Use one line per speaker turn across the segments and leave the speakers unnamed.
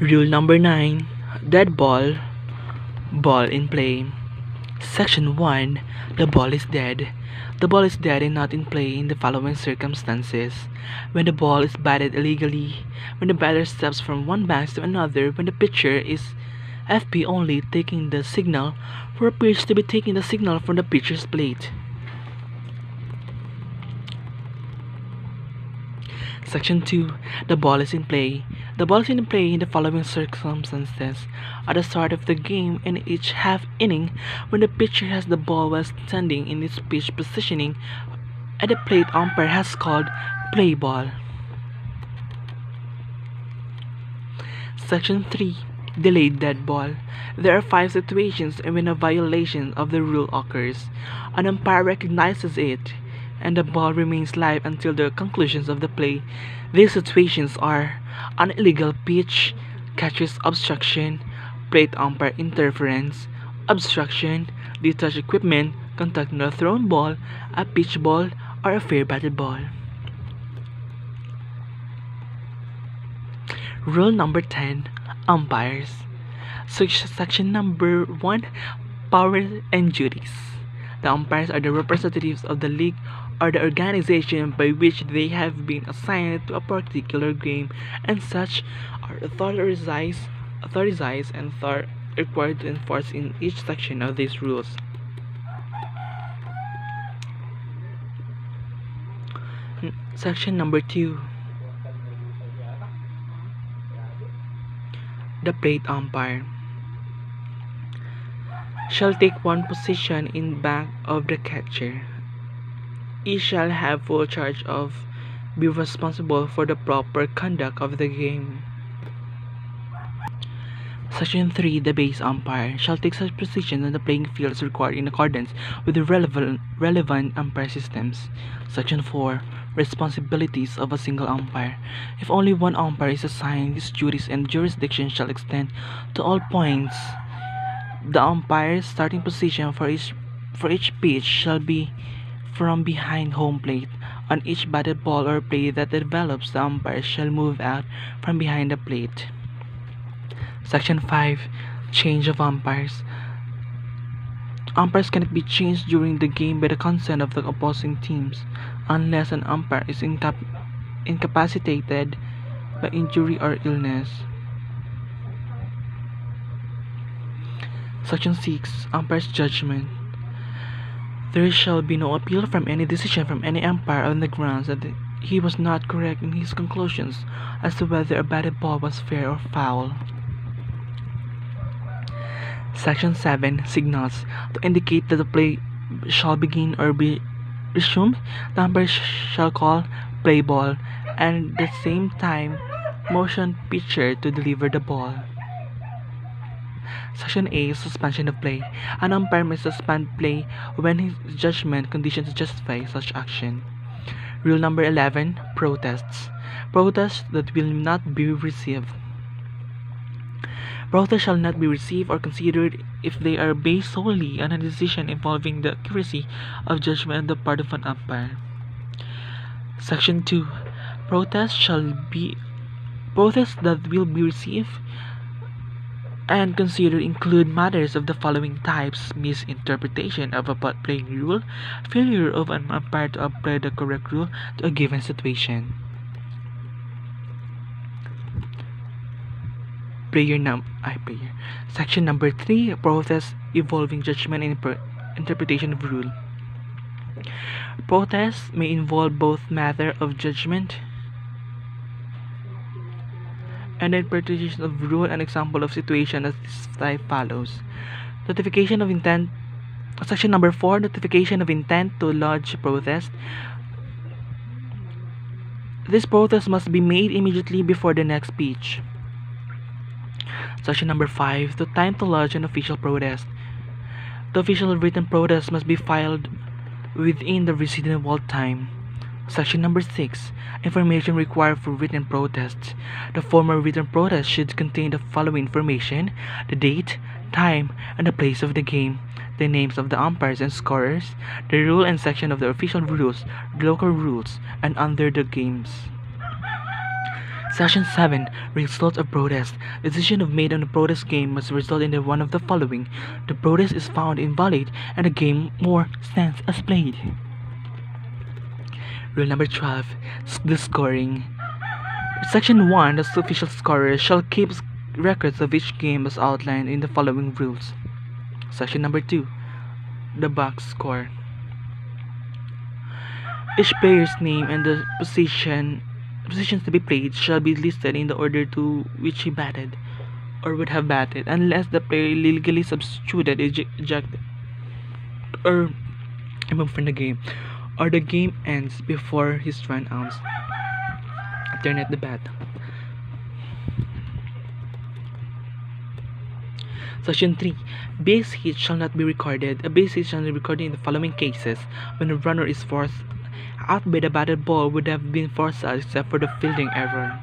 Rule number 9. Dead ball. Ball in play. Section 1. The ball is dead. The ball is dead and not in play in the following circumstances: when the ball is batted illegally, when the batter steps from one box to another, when the pitcher is FP only taking the signal for a pitch to be taking the signal from the pitcher's plate. Section 2. The ball is in play. The ball is in play in the following circumstances: at the start of the game in each half inning, when the pitcher has the ball while standing in its pitch positioning, and the plate umpire has called play ball. Section 3. Delayed dead ball. There are 5 situations when a violation of the rule occurs. An umpire recognizes it, and the ball remains live until the conclusions of the play. These situations are an illegal pitch, catcher's obstruction, plate umpire interference, obstruction, detached equipment, contacting a thrown ball, a pitch ball, or a fair batted ball. Rule number 10. Umpires. Section number 1. Powers and duties. The umpires are the representatives of the league or the organization by which they have been assigned to a particular game, and such are authorized and required to enforce in each section of these rules. Section number 2. The plate umpire shall take one position in back of the catcher. He shall have full charge of, be responsible for the proper conduct of the game. Section 3. The base umpire shall take such position on the playing field as required in accordance with the relevant umpire systems. Section 4. Responsibilities of a single umpire. If only one umpire is assigned, his duties and jurisdiction shall extend to all points. The umpire's starting position for each pitch shall be from behind home plate. On each batted ball or play that develops, the umpire shall move out from behind the plate. Section 5. Change of umpires. Umpires cannot be changed during the game by the consent of the opposing teams, unless an umpire is incapacitated by injury or illness. Section 6. Umpire's judgment. There shall be no appeal from any decision from any umpire on the grounds that he was not correct in his conclusions as to whether a batted ball was fair or foul. Section 7. Signals. To indicate that the play shall begin or be resumed, the umpire shall call play ball, and at the same time motion pitcher to deliver the ball. Section 8. Suspension of play. An umpire may suspend play when his judgment conditions justify such action. Rule number 11. Protests. Protests that will not be received. Protests shall not be received or considered if they are based solely on a decision involving the accuracy of judgment on the part of an umpire. Section 2. Protests that will be received and considered include matters of the following types: misinterpretation of a playing rule, failure of an umpire to apply the correct rule to a given situation. Section number 3. Protests involving judgment and interpretation of rule. Protests may involve both matter of judgment and interpretation of rule. An example of situation as this type follows. Notification of intent. Section number 4. Notification of intent to lodge a protest. This protest must be made immediately before the next speech. Section number 5. The time to lodge an official protest. The official written protest must be filed within the reasonable time. Section number 6. Information required for written protests. The formal written protest should contain the following information: the date, time, and the place of the game, the names of the umpires and scorers, the rule and section of the official rules, the local rules, and under the games. Section 7. Result of protest. The decision of made on a protest game must result in one of the following. The protest is found invalid and the game more stands as played. Rule number 12. The scoring. Section 1. The official scorer shall keep records of each game as outlined in the following rules. Section number 2. The box score. Each player's name and the positions to be played shall be listed in the order to which he batted or would have batted, unless the player illegally substituted, ejected, or removed from the game, or the game ends before his run outs. Alternate the bat. Section 3. Base hit shall not be recorded. A base hit shall be recorded in the following cases: when a runner is forced out by the batted ball would have been forced out except for the fielding error.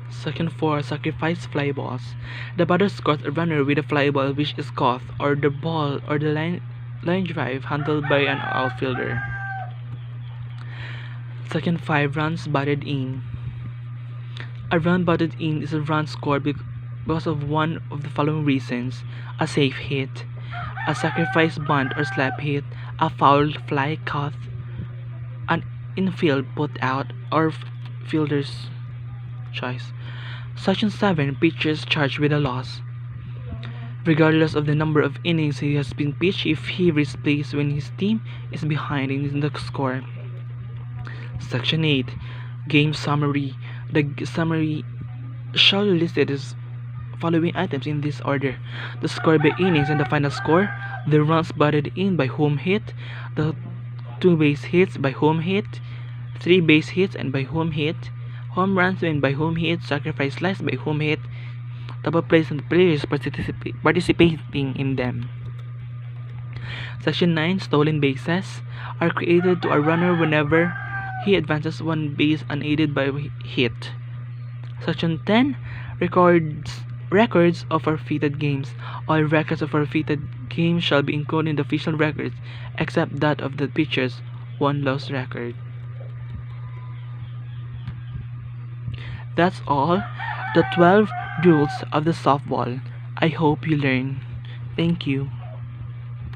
Section 4. Sacrifice fly balls. The batter scores a runner with a fly ball which is caught, or the ball or the line drive handled by an outfielder. Section 5. Runs batted in. A run batted in is a run scored because of one of the following reasons: a safe hit, a sacrifice bunt or slap hit, a foul fly caught, an infield put out, or fielder's choice. Section 7. Pitchers charged with a loss. Regardless of the number of innings he has been pitched, if he is placed when his team is behind in the score. Section 8. Game summary. The summary shall be listed as following items in this order: the score by innings and the final score, the runs batted in by home hit, the 2 base hits by home hit, 3 base hits and by home hit, home runs and by home hit, sacrifice flies by home hit, double plays and players participating in them. Section 9. Stolen bases are created to a runner whenever he advances 1 base unaided by hit. Section 10. Records of forfeited games. All records of forfeited games shall be included in the official records, except that of the pitcher's 1-loss record. That's all. The 12 rules of the softball. I hope you learn. Thank you.